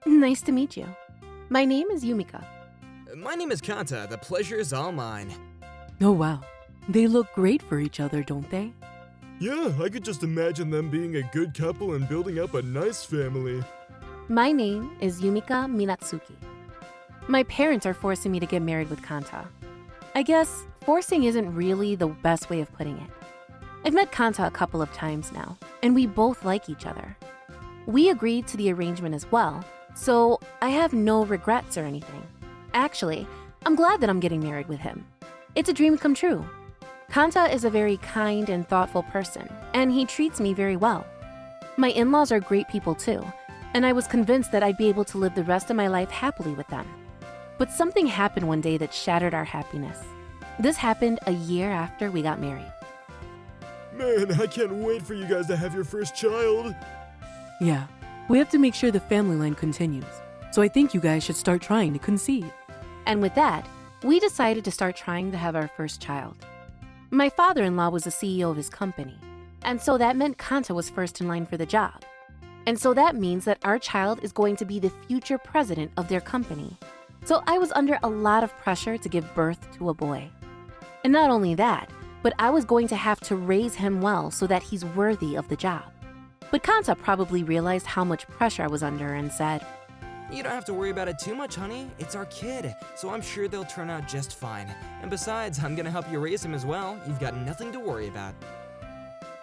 Nice to meet you. My name is Yumika. My name is Kanta. The pleasure is all mine. Oh wow, they look great for each other, don't they? Yeah, I could just imagine them being a good couple and building up a nice family. My name is Yumika Minatsuki. My parents are forcing me to get married with Kanta. I guess forcing isn't really the best way of putting it. I've met Kanta a couple of times now, and we both like each other. We agreed to the arrangement as well, so I have no regrets or anything. Actually, I'm glad that I'm getting married with him. It's a dream come true. Kanta is a very kind and thoughtful person, and he treats me very well. My in-laws are great people too, and I was convinced that I'd be able to live the rest of my life happily with them. But something happened one day that shattered our happiness. This happened a year after we got married. Man, I can't wait for you guys to have your first child. Yeah, we have to make sure the family line continues. So I think you guys should start trying to conceive. And with that, we decided to start trying to have our first child. My father-in-law was the CEO of his company, and so that meant Kanta was first in line for the job. And so that means that our child is going to be the future president of their company. So I was under a lot of pressure to give birth to a boy. And not only that, but I was going to have to raise him well so that he's worthy of the job. But Kanta probably realized how much pressure I was under and said, You don't have to worry about it too much, honey. It's our kid, so I'm sure they'll turn out just fine. And besides, I'm gonna help you raise him as well. You've got nothing to worry about.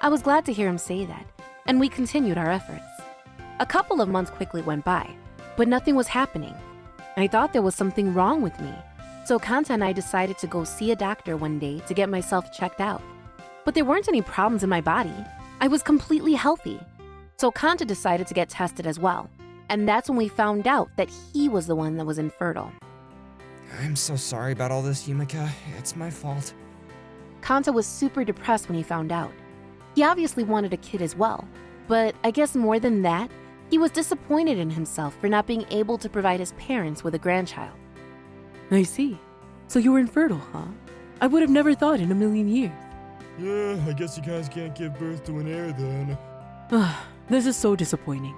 I was glad to hear him say that, and we continued our efforts. A couple of months quickly went by, but nothing was happening. I thought there was something wrong with me, so Kanta and I decided to go see a doctor one day to get myself checked out. But there weren't any problems in my body. I was completely healthy. So Kanta decided to get tested as well, and that's when we found out that he was the one that was infertile. I'm so sorry about all this, Yumika. It's my fault. Kanta was super depressed when he found out. He obviously wanted a kid as well, but I guess more than that, he was disappointed in himself for not being able to provide his parents with a grandchild. I see. So you were infertile, huh? I would have never thought in a million years. Yeah, I guess you guys can't give birth to an heir then. This is so disappointing.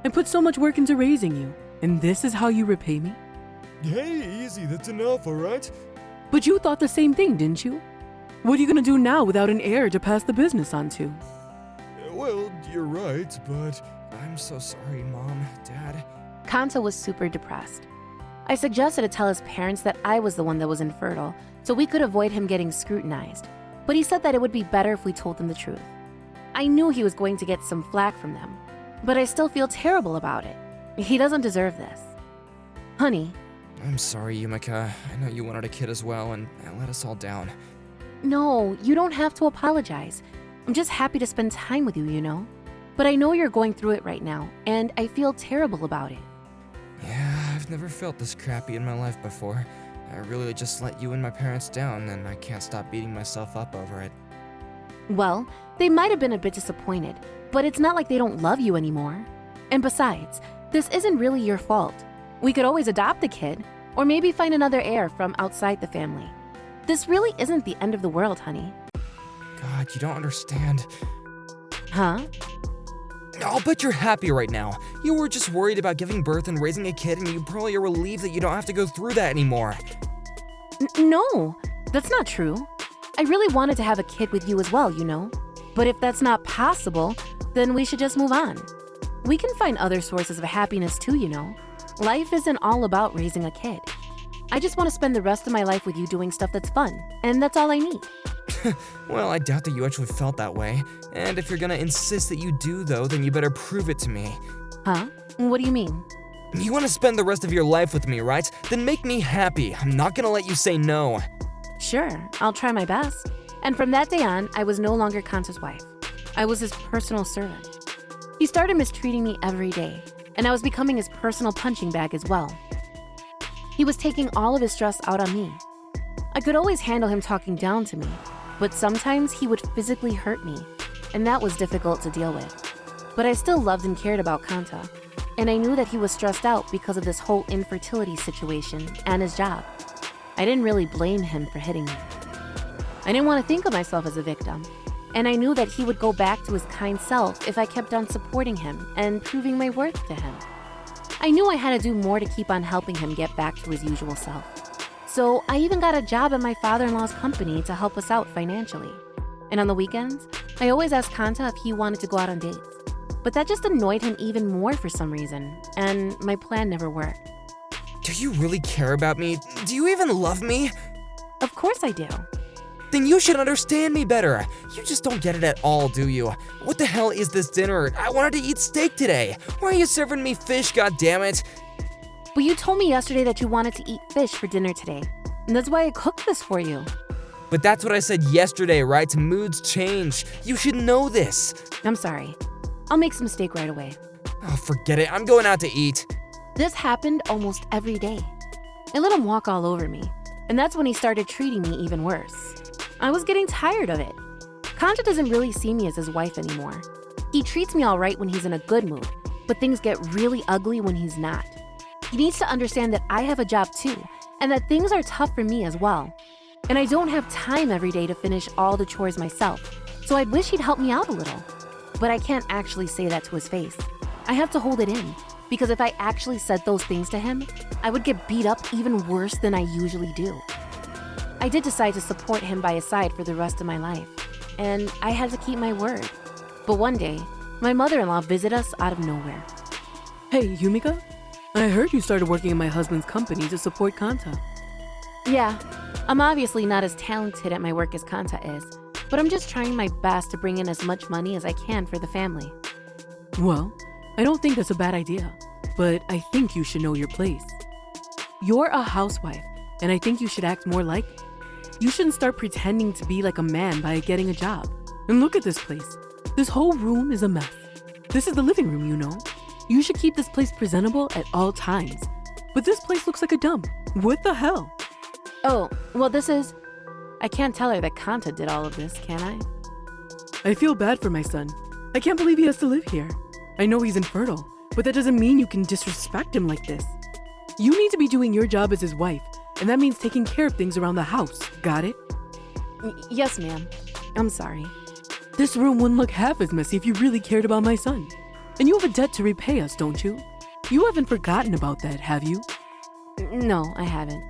I put so much work into raising you, and this is how you repay me? Hey, easy, that's enough, alright? But you thought the same thing, didn't you? What are you gonna do now without an heir to pass the business on to? Well, you're right, but I'm so sorry, Mom, Dad. Kanta was super depressed. I suggested to tell his parents that I was the one that was infertile, so we could avoid him getting scrutinized. But he said that it would be better if we told them the truth. I knew he was going to get some flack from them, but I still feel terrible about it. He doesn't deserve this. Honey. I'm sorry, Yumika. I know you wanted a kid as well, and that let us all down. No, you don't have to apologize. I'm just happy to spend time with you, you know? But I know you're going through it right now, and I feel terrible about it. Yeah, I've never felt this crappy in my life before. I really just let you and my parents down, and I can't stop beating myself up over it. Well, they might have been a bit disappointed, but it's not like they don't love you anymore. And besides, this isn't really your fault. We could always adopt the kid, or maybe find another heir from outside the family. This really isn't the end of the world, honey. God, you don't understand. Huh? I'll bet you're happy right now. You were just worried about giving birth and raising a kid, and you probably are relieved that you don't have to go through that anymore. No, that's not true. I really wanted to have a kid with you as well, you know? But if that's not possible, then we should just move on. We can find other sources of happiness too, you know? Life isn't all about raising a kid. I just want to spend the rest of my life with you doing stuff that's fun, and that's all I need. Well, I doubt that you actually felt that way. And if you're gonna insist that you do, though, then you better prove it to me. Huh? What do you mean? You want to spend the rest of your life with me, right? Then make me happy. I'm not gonna let you say no. Sure, I'll try my best. And from that day on, I was no longer Kanta's wife. I was his personal servant. He started mistreating me every day, and I was becoming his personal punching bag as well. He was taking all of his stress out on me. I could always handle him talking down to me, but sometimes he would physically hurt me, and that was difficult to deal with. But I still loved and cared about Kanta, and I knew that he was stressed out because of this whole infertility situation and his job. I didn't really blame him for hitting me. I didn't want to think of myself as a victim, and I knew that he would go back to his kind self if I kept on supporting him and proving my worth to him. I knew I had to do more to keep on helping him get back to his usual self. So I even got a job at my father-in-law's company to help us out financially. And on the weekends, I always asked Kanta if he wanted to go out on dates. But that just annoyed him even more for some reason, and my plan never worked. Do you really care about me? Do you even love me? Of course I do. Then you should understand me better. You just don't get it at all, do you? What the hell is this dinner? I wanted to eat steak today. Why are you serving me fish, goddammit? But you told me yesterday that you wanted to eat fish for dinner today, and that's why I cooked this for you. But that's what I said yesterday, right? Moods change. You should know this. I'm sorry. I'll make some steak right away. Oh, forget it. I'm going out to eat. This happened almost every day. I let him walk all over me, and that's when he started treating me even worse. I was getting tired of it. Kanta doesn't really see me as his wife anymore. He treats me all right when he's in a good mood, but things get really ugly when he's not. He needs to understand that I have a job too, and that things are tough for me as well. And I don't have time every day to finish all the chores myself, so I'd wish he'd help me out a little. But I can't actually say that to his face. I have to hold it in, because if I actually said those things to him, I would get beat up even worse than I usually do. I did decide to support him by his side for the rest of my life, and I had to keep my word. But one day, my mother-in-law visited us out of nowhere. Hey, Yumika? I heard you started working in my husband's company to support Kanta. Yeah, I'm obviously not as talented at my work as Kanta is, but I'm just trying my best to bring in as much money as I can for the family. Well, I don't think that's a bad idea, but I think you should know your place. You're a housewife, and I think you should act more like it. You shouldn't start pretending to be like a man by getting a job. And look at this place. This whole room is a mess. This is the living room, you know. You should keep this place presentable at all times. But this place looks like a dump. What the hell? Oh, well I can't tell her that Kanta did all of this, can I? I feel bad for my son. I can't believe he has to live here. I know he's infertile, but that doesn't mean you can disrespect him like this. You need to be doing your job as his wife, and that means taking care of things around the house. Got it? Yes, ma'am. I'm sorry. This room wouldn't look half as messy if you really cared about my son. And you have a debt to repay us, don't you? You haven't forgotten about that, have you? No, I haven't.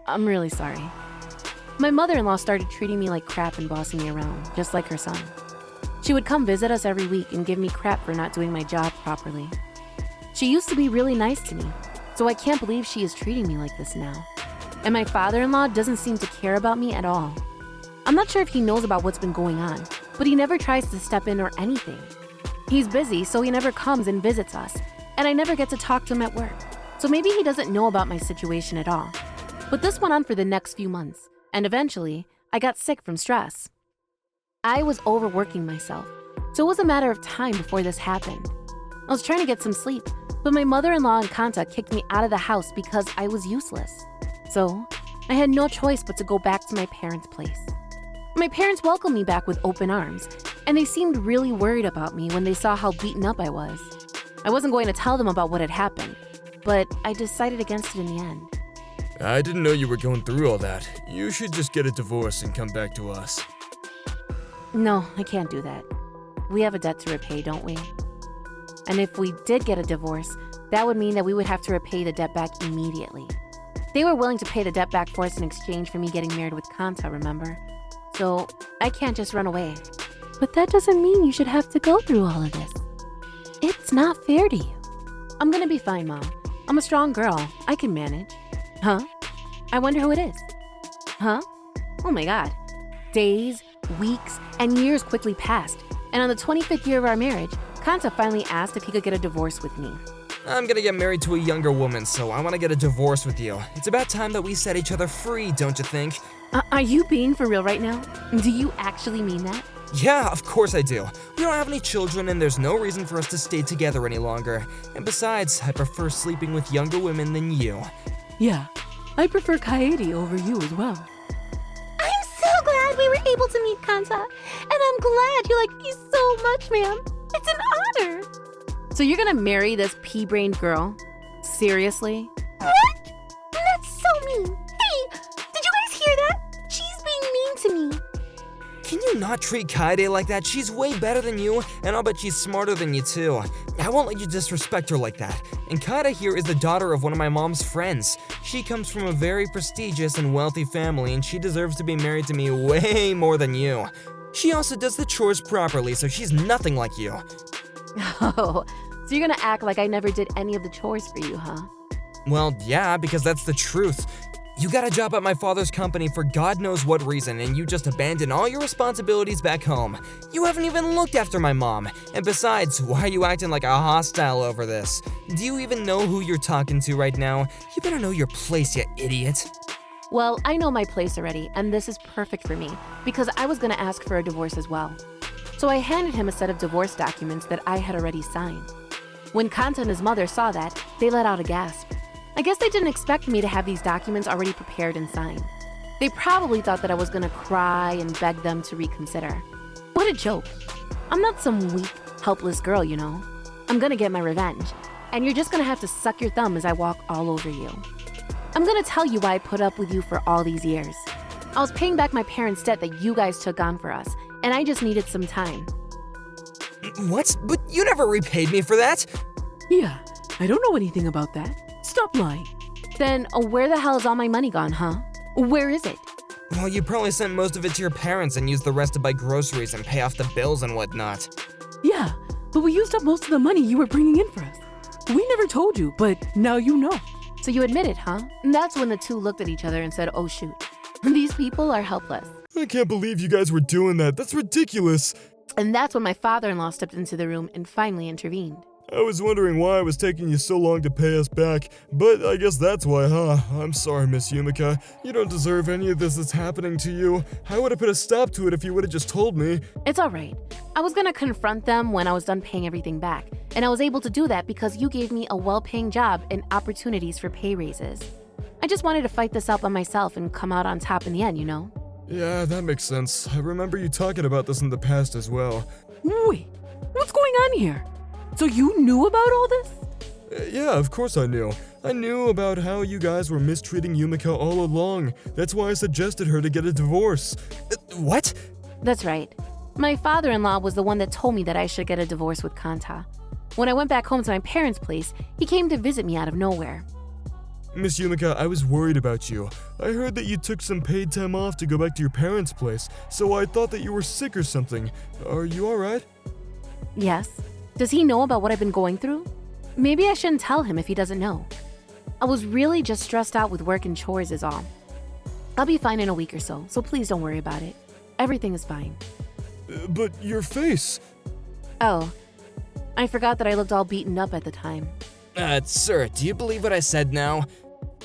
I'm really sorry. My mother-in-law started treating me like crap and bossing me around, just like her son. She would come visit us every week and give me crap for not doing my job properly. She used to be really nice to me, so I can't believe she is treating me like this now. And my father-in-law doesn't seem to care about me at all. I'm not sure if he knows about what's been going on, but he never tries to step in or anything. He's busy, so he never comes and visits us, and I never get to talk to him at work. So maybe he doesn't know about my situation at all. But this went on for the next few months, and eventually, I got sick from stress. I was overworking myself, so it was a matter of time before this happened. I was trying to get some sleep, but my mother-in-law and Kanta kicked me out of the house because I was useless. So, I had no choice but to go back to my parents' place. My parents welcomed me back with open arms, and they seemed really worried about me when they saw how beaten up I was. I wasn't going to tell them about what had happened, but I decided against it in the end. I didn't know you were going through all that. You should just get a divorce and come back to us. No, I can't do that. We have a debt to repay, don't we? And if we did get a divorce, that would mean that we would have to repay the debt back immediately. They were willing to pay the debt back for us in exchange for me getting married with Kanta, remember? So I can't just run away. But that doesn't mean you should have to go through all of this. It's not fair to you. I'm gonna be fine, Mom. I'm a strong girl. I can manage. Huh? I wonder who it is. Huh? Oh my God. Days, weeks, and years quickly passed, and on the 25th year of our marriage, Kanta finally asked if he could get a divorce with me. I'm gonna get married to a younger woman, so I wanna get a divorce with you. It's about time that we set each other free, don't you think? Are you being for real right now? Do you actually mean that? Yeah, of course I do. We don't have any children and there's no reason for us to stay together any longer. And besides, I prefer sleeping with younger women than you. Yeah, I prefer Kaede over you as well. I'm so glad we were able to meet Kanta, and I'm glad you like me so much, ma'am. It's an honor. So you're gonna marry this pea-brained girl? Seriously? What? That's so mean. Hey, did you guys hear that? She's being mean to me. Can you you not treat Kaede like that? She's way better than you, and I'll bet she's smarter than you too. I won't let you disrespect her like that. And Kaede here is the daughter of one of my mom's friends. She comes from a very prestigious and wealthy family, and she deserves to be married to me way more than you. She also does the chores properly, so she's nothing like you. Oh, so you're gonna act like I never did any of the chores for you, huh? Well, yeah, because that's the truth. You got a job at my father's company for God knows what reason, and you just abandoned all your responsibilities back home. You haven't even looked after my mom. And besides, why are you acting like a hostile over this? Do you even know who you're talking to right now? You better know your place, you idiot. Well, I know my place already, and this is perfect for me, because I was gonna ask for a divorce as well. So I handed him a set of divorce documents that I had already signed. When Kanta and his mother saw that, they let out a gasp. I guess they didn't expect me to have these documents already prepared and signed. They probably thought that I was gonna cry and beg them to reconsider. What a joke. I'm not some weak, helpless girl, you know. I'm gonna get my revenge, and you're just gonna have to suck your thumb as I walk all over you. I'm gonna tell you why I put up with you for all these years. I was paying back my parents' debt that you guys took on for us, and I just needed some time. What? But you never repaid me for that. Yeah, I don't know anything about that. Stop lying. Then where the hell is all my money gone, huh? Where is it? Well, you probably sent most of it to your parents and used the rest to buy groceries and pay off the bills and whatnot. Yeah, but we used up most of the money you were bringing in for us. We never told you, but now you know. So you admit it, huh? And that's when the two looked at each other and said, oh shoot, these people are helpless. I can't believe you guys were doing that. That's ridiculous. And that's when my father-in-law stepped into the room and finally intervened. I was wondering why it was taking you so long to pay us back, but I guess that's why, huh? I'm sorry, Miss Yumika. You don't deserve any of this that's happening to you. I would have put a stop to it if you would have just told me. It's all right. I was gonna confront them when I was done paying everything back, and I was able to do that because you gave me a well-paying job and opportunities for pay raises. I just wanted to fight this out by myself and come out on top in the end, you know? Yeah, that makes sense. I remember you talking about this in the past as well. Wait, what's going on here? So you knew about all this? Yeah, of course I knew. I knew about how you guys were mistreating Yumika all along. That's why I suggested her to get a divorce. What? That's right. My father-in-law was the one that told me that I should get a divorce with Kanta. When I went back home to my parents' place, he came to visit me out of nowhere. Miss Yumika, I was worried about you. I heard that you took some paid time off to go back to your parents' place, so I thought that you were sick or something. Are you alright? Yes. Does he know about what I've been going through? Maybe I shouldn't tell him if he doesn't know. I was really just stressed out with work and chores is all. I'll be fine in a week or so please don't worry about it. Everything is fine. But your face... Oh, I forgot that I looked all beaten up at the time. Sir, do you believe what I said now?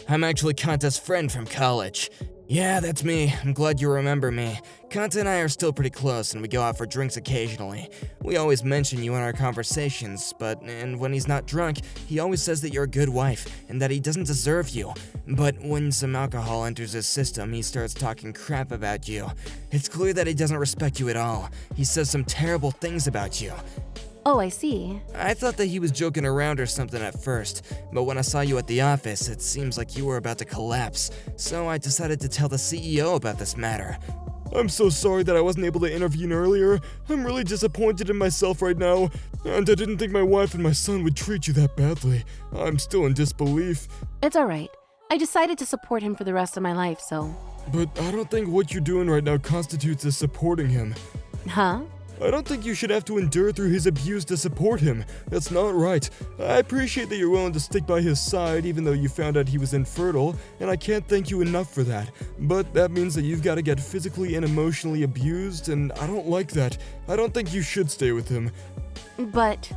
I'm actually Kanta's friend from college. Yeah, that's me. I'm glad you remember me. Kanta and I are still pretty close, and we go out for drinks occasionally. We always mention you in our conversations, and when he's not drunk, he always says that you're a good wife, and that he doesn't deserve you. But when some alcohol enters his system, he starts talking crap about you. It's clear that he doesn't respect you at all. He says some terrible things about you. Oh, I see. I thought that he was joking around or something at first, but when I saw you at the office, it seems like you were about to collapse, so I decided to tell the CEO about this matter. I'm so sorry that I wasn't able to intervene earlier. I'm really disappointed in myself right now, and I didn't think my wife and my son would treat you that badly. I'm still in disbelief. It's all right. I decided to support him for the rest of my life, so... But I don't think what you're doing right now constitutes as supporting him. Huh? I don't think you should have to endure through his abuse to support him. That's not right. I appreciate that you're willing to stick by his side even though you found out he was infertile, and I can't thank you enough for that. But that means that you've got to get physically and emotionally abused, and I don't like that. I don't think you should stay with him. But...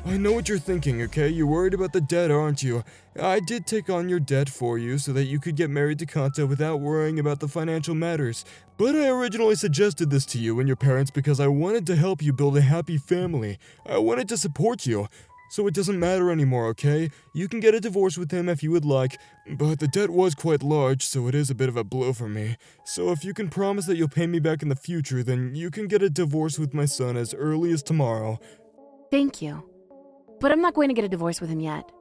I know what you're thinking, okay? You're worried about the debt, aren't you? I did take on your debt for you so that you could get married to Kanta without worrying about the financial matters. But I originally suggested this to you and your parents because I wanted to help you build a happy family. I wanted to support you. So it doesn't matter anymore, okay? You can get a divorce with him if you would like, but the debt was quite large, so it is a bit of a blow for me. So if you can promise that you'll pay me back in the future, then you can get a divorce with my son as early as tomorrow. Thank you. But I'm not going to get a divorce with him yet.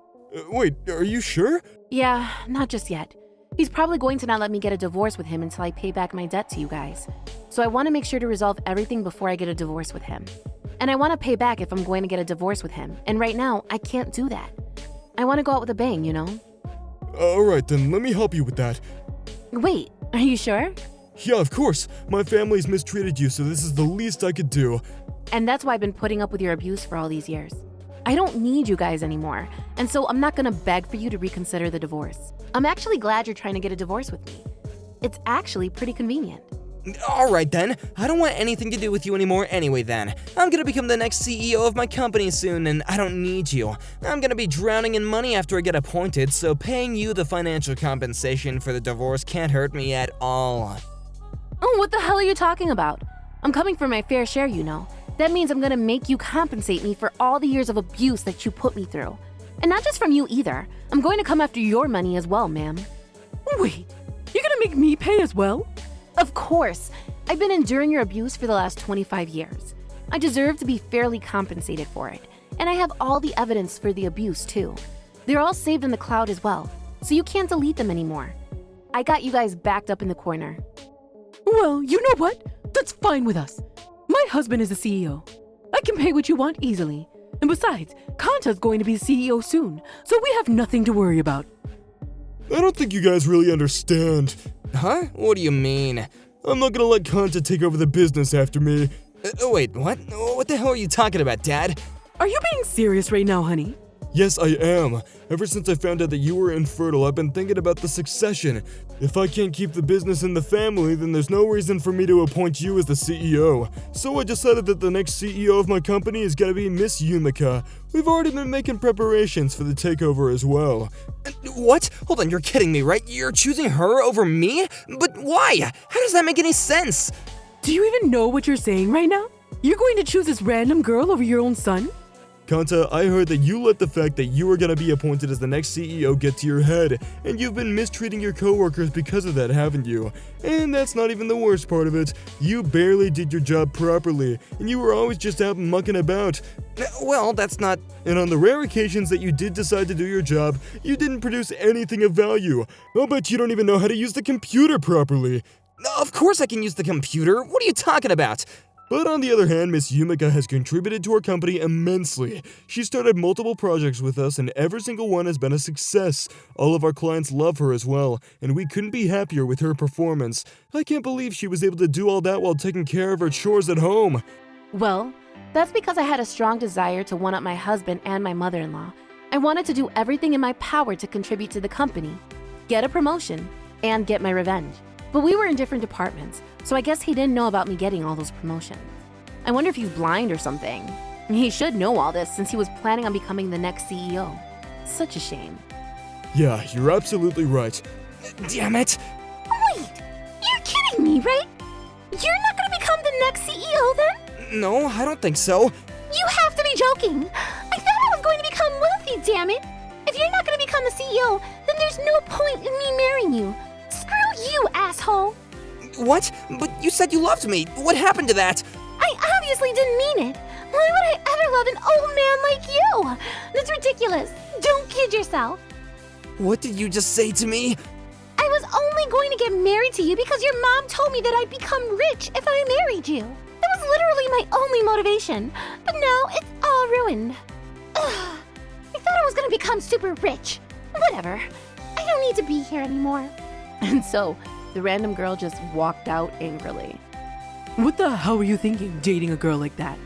Wait, are you sure? Yeah, not just yet. He's probably going to not let me get a divorce with him until I pay back my debt to you guys. So I want to make sure to resolve everything before I get a divorce with him. And I want to pay back if I'm going to get a divorce with him. And right now, I can't do that. I want to go out with a bang, you know? Alright then, let me help you with that. Wait, are you sure? Yeah, of course. My family's mistreated you, so this is the least I could do. And that's why I've been putting up with your abuse for all these years. I don't need you guys anymore, and so I'm not gonna beg for you to reconsider the divorce. I'm actually glad you're trying to get a divorce with me. It's actually pretty convenient. Alright then, I don't want anything to do with you anymore anyway then. I'm gonna become the next CEO of my company soon, and I don't need you. I'm gonna be drowning in money after I get appointed, so paying you the financial compensation for the divorce can't hurt me at all. Oh, what the hell are you talking about? I'm coming for my fair share, you know. That means I'm gonna make you compensate me for all the years of abuse that you put me through. And not just from you either. I'm going to come after your money as well, ma'am. Wait, you're gonna make me pay as well? Of course. I've been enduring your abuse for the last 25 years. I deserve to be fairly compensated for it. And I have all the evidence for the abuse, too. They're all saved in the cloud as well, so you can't delete them anymore. I got you guys backed up in the corner. Well, you know what? That's fine with us. My husband is the CEO. I can pay what you want easily. And besides, Kanta's going to be the CEO soon, so we have nothing to worry about. I don't think you guys really understand. Huh? What do you mean? I'm not gonna let Kanta take over the business after me. Wait, what? What the hell are you talking about, Dad? Are you being serious right now, honey? Yes, I am. Ever since I found out that you were infertile, I've been thinking about the succession. If I can't keep the business in the family, then there's no reason for me to appoint you as the CEO. So I decided that the next CEO of my company is gonna be Miss Yumika. We've already been making preparations for the takeover as well. What? Hold on, you're kidding me, right? You're choosing her over me? But why? How does that make any sense? Do you even know what you're saying right now? You're going to choose this random girl over your own son? Kanta, I heard that you let the fact that you were gonna be appointed as the next CEO get to your head, and you've been mistreating your coworkers because of that, haven't you? And that's not even the worst part of it. You barely did your job properly, and you were always just out mucking about. Well, that's not... And on the rare occasions that you did decide to do your job, you didn't produce anything of value. I'll bet you don't even know how to use the computer properly. Of course I can use the computer. What are you talking about? But on the other hand, Miss Yumika has contributed to our company immensely. She started multiple projects with us, and every single one has been a success. All of our clients love her as well, and we couldn't be happier with her performance. I can't believe she was able to do all that while taking care of her chores at home. Well, that's because I had a strong desire to one-up my husband and my mother-in-law. I wanted to do everything in my power to contribute to the company, get a promotion, and get my revenge. But we were in different departments, so I guess he didn't know about me getting all those promotions. I wonder if he's blind or something. He should know all this since he was planning on becoming the next CEO. Such a shame. Yeah, you're absolutely right. Damn it! Wait, you're kidding me, right? You're not gonna become the next CEO then? No, I don't think so. You have to be joking. I thought I was going to become wealthy, damn it. If you're not gonna become the CEO, then there's no point in me marrying you. Screw you, asshole! What? But you said you loved me. What happened to that? I obviously didn't mean it. Why would I ever love an old man like you? That's ridiculous. Don't kid yourself. What did you just say to me? I was only going to get married to you because your mom told me that I'd become rich if I married you. That was literally my only motivation. But now it's all ruined. Ugh. I thought I was going to become super rich. Whatever. I don't need to be here anymore. And so, the random girl just walked out angrily. What the hell were you thinking, dating a girl like that?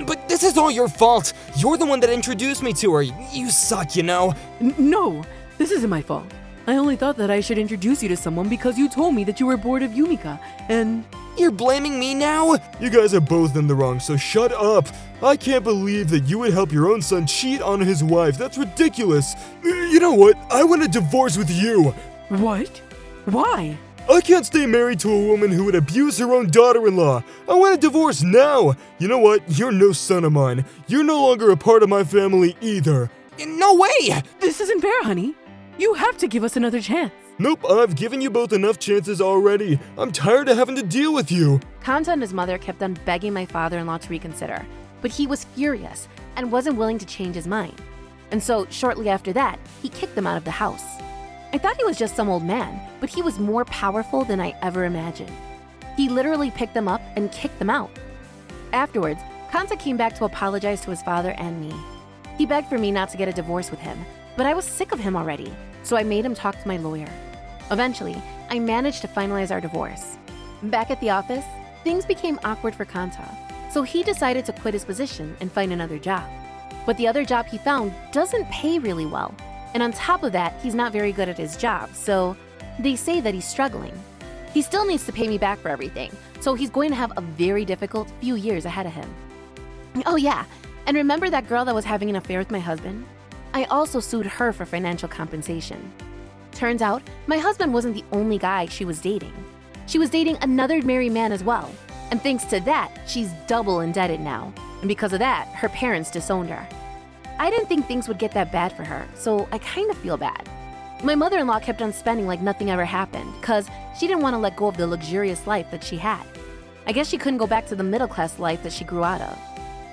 But this is all your fault. You're the one that introduced me to her. You suck, you know. No, this isn't my fault. I only thought that I should introduce you to someone because you told me that you were bored of Yumika, and... You're blaming me now? You guys are both in the wrong, so shut up. I can't believe that you would help your own son cheat on his wife. That's ridiculous. You know what? I want a divorce with you. What? Why? I can't stay married to a woman who would abuse her own daughter-in-law. I want a divorce now. You know what? You're no son of mine. You're no longer a part of my family either. No way! This isn't fair, honey. You have to give us another chance. Nope, I've given you both enough chances already. I'm tired of having to deal with you. Kanta and his mother kept on begging my father-in-law to reconsider, but he was furious and wasn't willing to change his mind. And so, shortly after that, he kicked them out of the house. I thought he was just some old man, but he was more powerful than I ever imagined. He literally picked them up and kicked them out. Afterwards, Kanta came back to apologize to his father and me. He begged for me not to get a divorce with him, but I was sick of him already, so I made him talk to my lawyer. Eventually, I managed to finalize our divorce. Back at the office, things became awkward for Kanta, so he decided to quit his position and find another job. But the other job he found doesn't pay really well, and on top of that, he's not very good at his job, so they say that he's struggling. He still needs to pay me back for everything, so he's going to have a very difficult few years ahead of him. Oh yeah, and remember that girl that was having an affair with my husband? I also sued her for financial compensation. Turns out, my husband wasn't the only guy she was dating. She was dating another married man as well, and thanks to that, she's double indebted now, and because of that, her parents disowned her. I didn't think things would get that bad for her, so I kind of feel bad. My mother-in-law kept on spending like nothing ever happened because she didn't want to let go of the luxurious life that she had. I guess she couldn't go back to the middle-class life that she grew out of.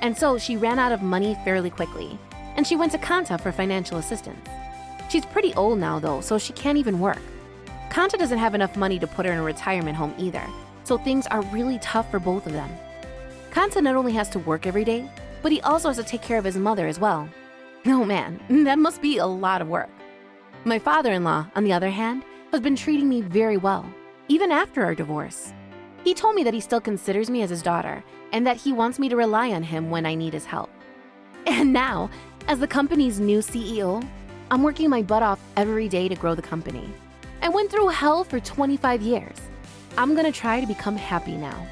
And so she ran out of money fairly quickly, and she went to Kanta for financial assistance. She's pretty old now though, so she can't even work. Kanta doesn't have enough money to put her in a retirement home either, so things are really tough for both of them. Kanta not only has to work every day, but he also has to take care of his mother as well. Oh man, that must be a lot of work. My father-in-law, on the other hand, has been treating me very well, even after our divorce. He told me that he still considers me as his daughter and that he wants me to rely on him when I need his help. And now, as the company's new CEO, I'm working my butt off every day to grow the company. I went through hell for 25 years. I'm gonna try to become happy now.